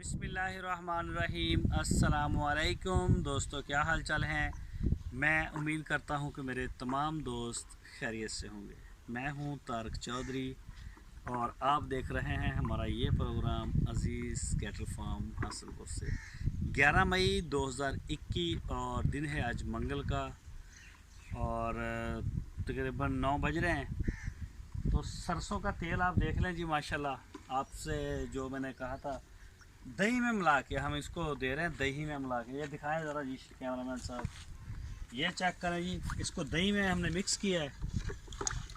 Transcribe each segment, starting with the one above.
बिस्मिल्लाहिर्रहमानिर्रहीम। अस्सलामुअलैकुम दोस्तों, क्या हाल चाल हैं। मैं उम्मीद करता हूं कि मेरे तमाम दोस्त खैरियत से होंगे। मैं हूं तारक चौधरी और आप देख रहे हैं हमारा ये प्रोग्राम अज़ीज़ कैटल फार्म हासिलपुर से। 11 मई 2021 और दिन है आज मंगल का और तकरीबन 9 बज रहे हैं। तो सरसों का तेल आप देख लें जी, माशाल्लाह। आपसे जो मैंने कहा था दही में मिला के हम इसको दे रहे हैं, दही में मिला के। ये दिखाएं ज़रा जी कैमरामैन साहब, ये चेक करें जी, इसको दही में हमने मिक्स किया है।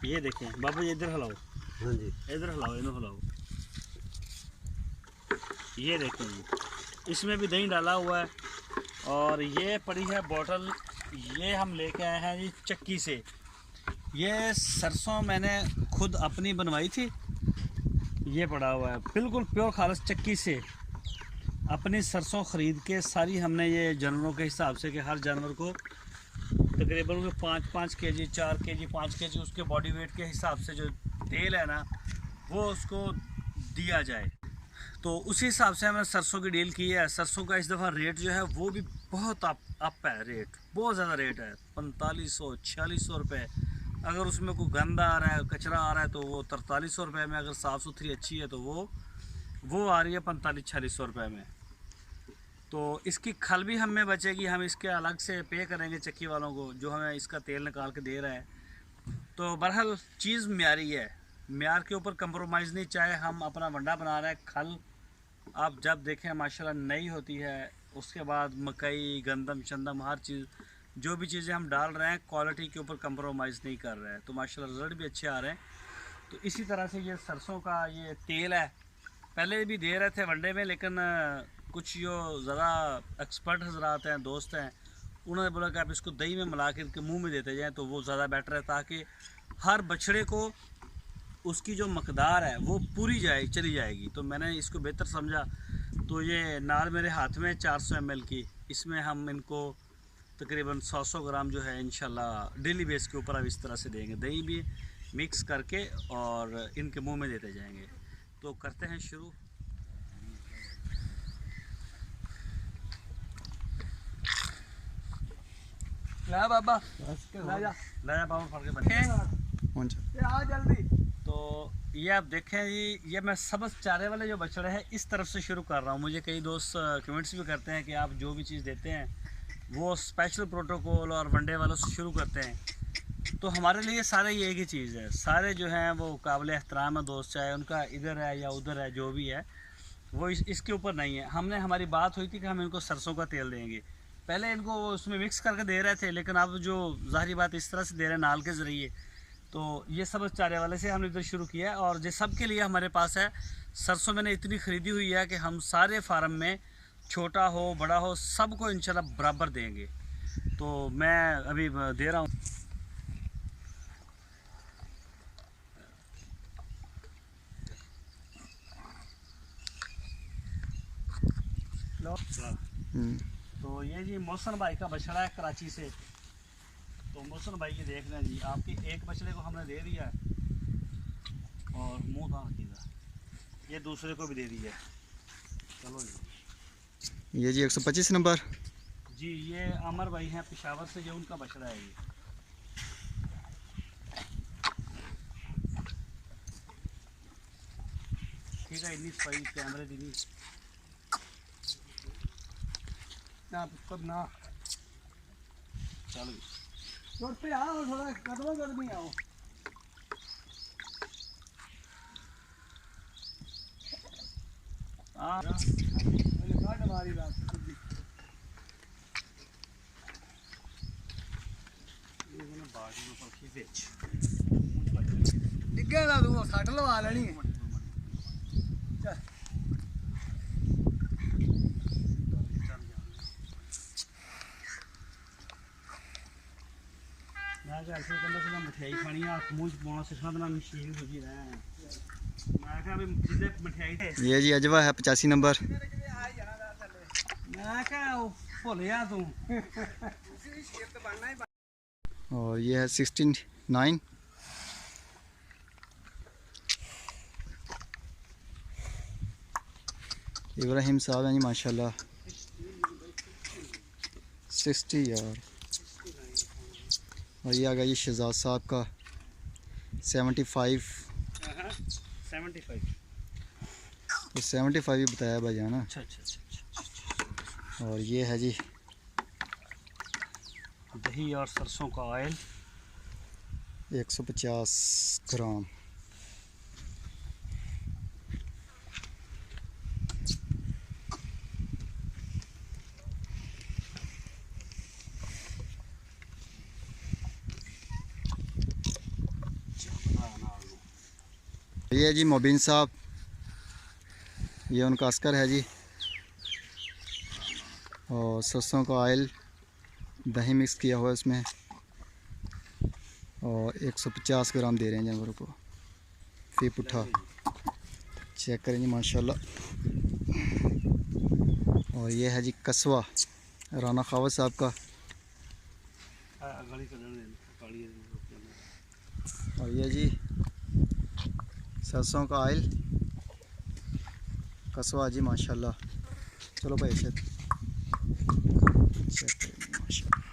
ये देखें बाबू जी, इधर हिलाओ। हाँ जी, इधर हिलाओ, इन्हों हिलाओ। ये देखें जी, इसमें भी दही डाला हुआ है। और ये पड़ी है बोतल, ये हम लेके आए हैं जी चक्की से। ये सरसों मैंने खुद अपनी बनवाई थी। ये पड़ा हुआ है बिल्कुल प्योर खालिस चक्की से अपनी सरसों ख़रीद के सारी हमने ये जानवरों के हिसाब से कि हर जानवर को तकरीबन 5-5 केजी, 4 केजी, 5 केजी उसके बॉडी वेट के हिसाब से जो तेल है ना वो उसको दिया जाए। तो उसी हिसाब से हमने सरसों की डील की है। सरसों का इस दफ़ा रेट जो है वो भी बहुत अप है, रेट बहुत ज़्यादा रेट है। 4500-4600 रुपये। अगर उसमें कोई गंदा आ रहा है, कचरा आ रहा है तो वो 4300 रुपये में। अगर साफ़ सुथरी अच्छी है तो वो आ रही है 45-4600 रुपये में। तो इसकी खल भी हमें बचेगी, हम इसके अलग से पे करेंगे चक्की वालों को जो हमें इसका तेल निकाल के दे रहा है। तो बहरहाल चीज़ म्यारी है, म्यार के ऊपर कंप्रोमाइज़ नहीं। चाहे हम अपना वंडा बना रहे हैं, खल आप जब देखें माशाल्लाह नई होती है। उसके बाद मकई, गंदम शंदम हर चीज़, जो भी चीज़ें हम डाल रहे हैं क्वालिटी के ऊपर कंप्रोमाइज़ नहीं कर रहे हैं। तो माशाल्लाह रिज़ल्ट भी अच्छे आ रहे हैं। तो इसी तरह से ये सरसों का ये तेल है, पहले भी दे रहे थे वनडे में, लेकिन कुछ जो ज़रा एक्सपर्ट हजरात हैं, दोस्त हैं, उन्होंने बोला कि आप इसको दही में मिला के इनके मुँह में देते जाएँ तो वो ज़्यादा बेटर है, ताकि हर बछड़े को उसकी जो मकदार है वो पूरी चली जाएगी। तो मैंने इसको बेहतर समझा। तो ये नाल मेरे हाथ में 400 ml की, इसमें हम इनको तकरीबन 100 ग्राम जो है इंशाल्लाह डेली बेस के ऊपर अब इस तरह से देंगे, दही भी मिक्स करके और इनके मुँह में देते जाएंगे। तो करते हैं शुरू। ला बाबा, ला जा बाबा, फड़ के बैठे आ जल्दी। तो ये आप देखें जी, ये मैं सब्ज़ चारे वाले जो बछड़े हैं इस तरफ से शुरू कर रहा हूँ। मुझे कई दोस्त कमेंट्स भी करते हैं कि आप जो भी चीज़ देते हैं वो स्पेशल प्रोटोकॉल और वनडे वालों से शुरू करते हैं। तो हमारे लिए सारे ये एक ही चीज़ है, सारे जो हैं वो काबिल एहतराम है दोस्त, चाहे उनका इधर है या उधर है, जो भी है वो इसके ऊपर नहीं है। हमारी बात हुई थी कि हम इनको सरसों का तेल देंगे। पहले इनको उसमें मिक्स करके दे रहे थे, लेकिन अब जो ज़ाहिरी बात इस तरह से दे रहे हैं नाल के ज़रिए। तो ये सब्ज़ चारे वाले से हमने इधर शुरू किया है और ये सब के लिए हमारे पास है। सरसों मैंने इतनी ख़रीदी हुई है कि हम सारे फार्म में छोटा हो बड़ा हो सबको इंशाल्लाह बराबर देंगे। तो मैं अभी दे रहा हूँ। तो ये जी मोहसन भाई का बछड़ा है कराची से। तो मोहसन भाई ये देख लें जी, आपके एक बछड़े को हमने दे दिया है और मुँह कहाँ रखिएगा, ये दूसरे को भी दे दिया है। चलो जी, ये जी 125 नंबर जी, ये अमर भाई हैं पेशावर से, ये उनका बछड़ा है। ये ठीक है, इतनी सफाई कैमरे दी नहीं ना कब ना। चलो रोड पे आओ, थोड़ा कदम गर्मी आओ। हाँ हमारी बात डिगे ना तू सट लवा लेनी है। ऐसे कहते से मिठाई खानी है, मुँह पाना सिखा देना, मशीन हो जी रहे हैं। मैं क्या मिठाई ये जी अजवा है 85 नंबर। मैं क्या भुल गया तू। और ये है 69। इब्राहिम साहब हैं जी माशाल्लाह 60 यार। और ये आ गया ये शहजाद साहब का 75। 75। तो 75 ही बताया भाई है ना। अच्छा अच्छा अच्छा अच्छा। और ये है जी दही और सरसों का ऑयल 150 ग्राम। ये है जी मोबिन साहब, ये उनका अस्कर है जी। और सरसों का ऑयल दही मिक्स किया हुआ है इसमें। और 150 ग्राम दे रहे हैं जानवरों को। फी पुट्ठा चेक करें जी माशाल्लाह। और ये है जी कस्वा राना खावत साहब का। और ये जी सरसों का ऑयल कस्वा जी माशाल्लाह। चलो भाई चेक करें माशाल्लाह।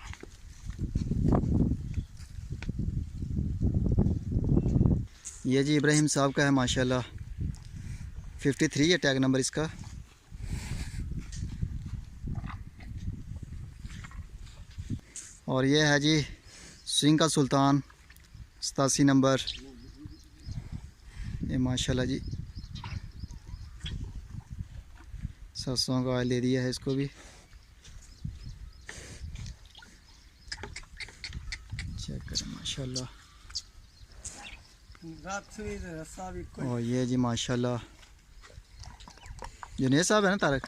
ये जी इब्राहिम साहब का है माशाल्लाह 53 है टैग नंबर इसका। और ये है जी स्विंग का सुल्तान 87 नंबर। ये माशाल्लाह जी सरसों का ऑयल दे दिया है इसको भी। चेक करें माशाल्लाह। और ये जी माशाल्लाह जुनेद साहब है ना तारक।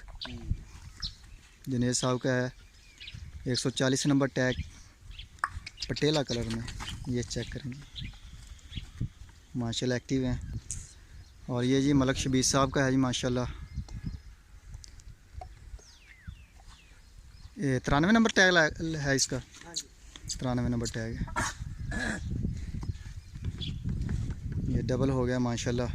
जुनेद साहब का है 140 नंबर टैग पटेला कलर में। ये चेक करेंगे माशाल्लाह एक्टिव हैं। और ये जी मलक शबीर साहब का है जी माशाल्लाह। ये 93 नंबर टैग है इसका। 93 नंबर टैग है। ये डबल हो गया माशाल्लाह।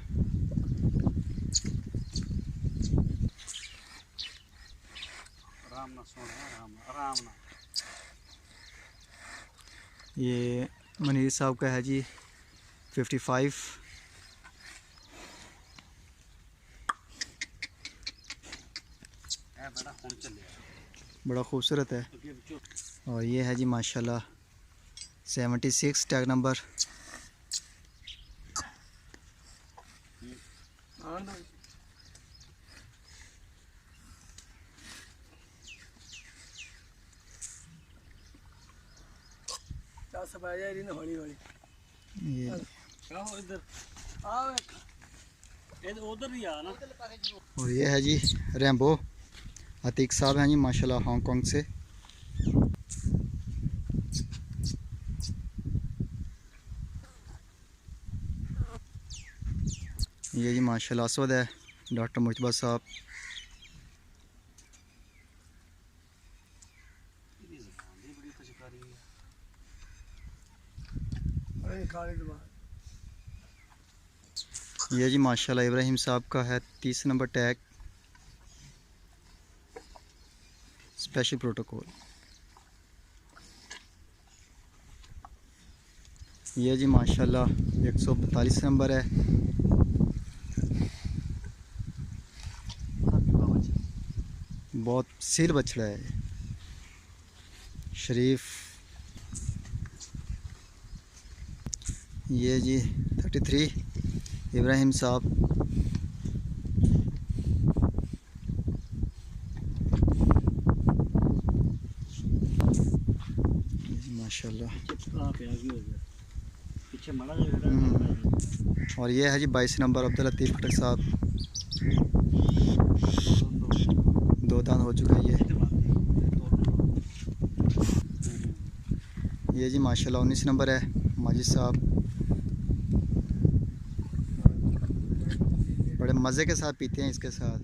ये मनीर साहब का है जी 55। बड़ा खूबसूरत है। और ये है जी माशाल्लाह 76 टैग नंबर। और ये है जी रैम्बो अतीक साहब हैं जी माशाल्लाह हांगकांग से। ये जी माशाल्लाह असवद है डॉक्टर मुजतबा साहब। ये जी माशाल्लाह इब्राहिम साहब का है 30 नंबर टैग स्पेशल प्रोटोकॉल। ये जी माशाल्लाह 142 नंबर है। बहुत सील बछड़ा है शरीफ। ये जी 33 इब्राहिम साहब। माशाल्लाह। और ये है जी 22 नंबर अब्दुल लतीफ़ खटक साहब। 2 दांत हो चुका है ये जी माशाल्लाह 19 नंबर है माजिद साहब। बड़े मज़े के साथ पीते हैं इसके साथ।